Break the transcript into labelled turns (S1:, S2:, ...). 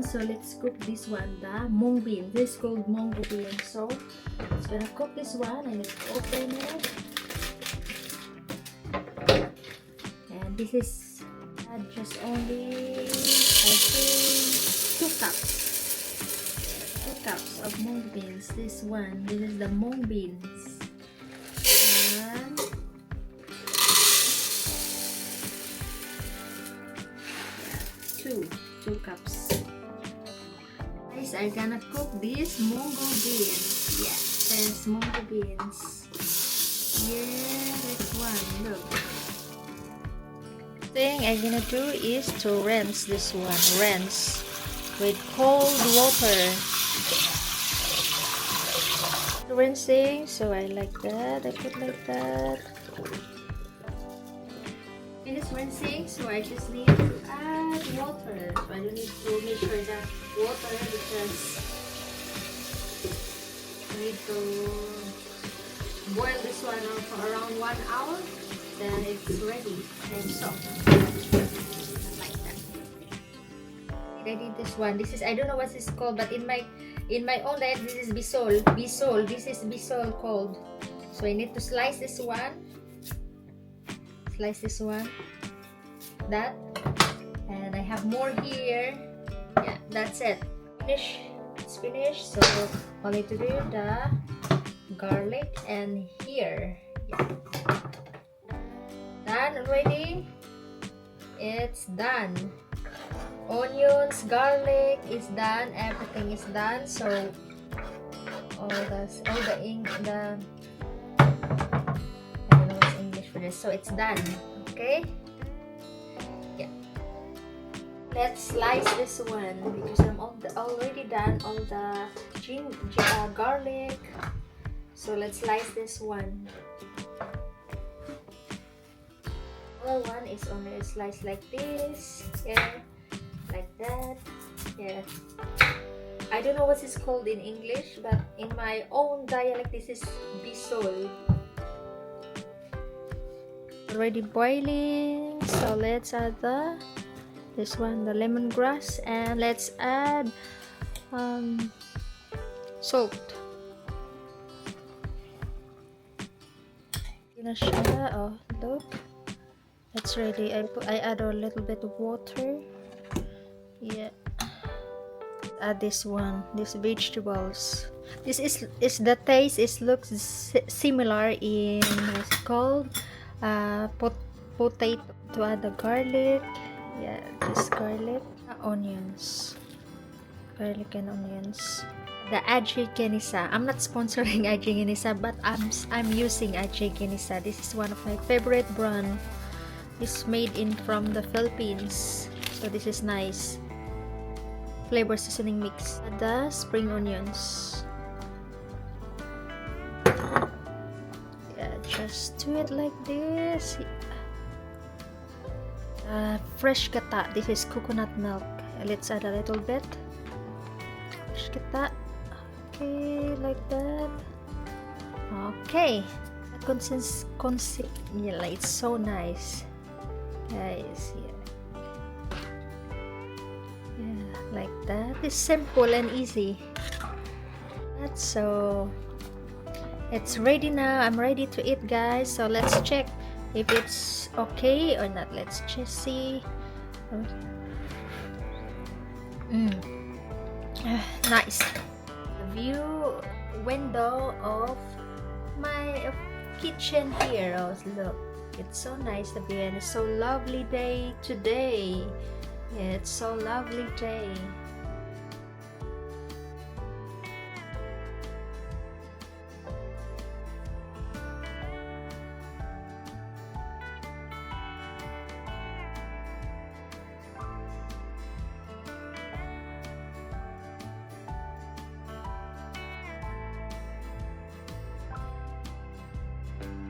S1: one, so let's cook this one, the mung bean. This is called mung bean. So it's gonna cook this one. I need to open it. And this is just only, I think, 2 cups. 2 cups of mung beans. This one, this is the mung beans. And two cups. Guys, I'm gonna cook these mungo beans. Yes, there's mungo beans. Yeah, this one. Look. Thing I'm gonna do is to rinse this one. Rinse with cold water. Rinsing, so I like that. I put like that. It is rinsing, so I just need to add water. So I don't need to make sure that water because I need to boil this one for around 1 hour. Then it's ready and soft. Like that. I did this one. This is, I don't know what this is called, but in my own diet this is bisol. Bisol. This is bisol called. So I need to slice this one. Slice this one. That. And I have more here. Yeah, that's it. Finish. It's finished. So all I need to do the garlic and here. Yeah. Done already. It's done. Onions, garlic is done. Everything is done. So all the I don't know what's English for this. So it's done. Okay. Yeah. Let's slice this one because I'm already done all the garlic. So let's slice this one. Other one is only sliced like this. Yeah. Like that. Yeah. I don't know what it's called in English, but in my own dialect this is bisol. Already boiling, so let's add this one, the lemongrass, and let's add salt. Oh, look, that's ready. I add a little bit of water. Yeah. Add this one, these vegetables. This is the taste. It looks similar in what's it called, potato. To add the garlic. Yeah, this garlic, onions, garlic and onions. The aji genisa. I'm not sponsoring aji genisa, but I'm using aji genisa. This is one of my favorite brand. It's made from the Philippines, so this is nice. Flavor seasoning mix. The spring onions. Yeah, just do it like this. Fresh gata. This is coconut milk. Let's add a little bit. Fresh gata. Okay, like that. Okay. Yeah, it's so nice, guys. Yeah. Like that. It's simple and easy. That's so it's ready now. I'm ready to eat, guys. So let's check if it's okay or not. Let's just see. Nice. The view window of my kitchen here. Oh, look, it's so nice. The view, and it's so lovely day today. Yeah, it's so lovely day.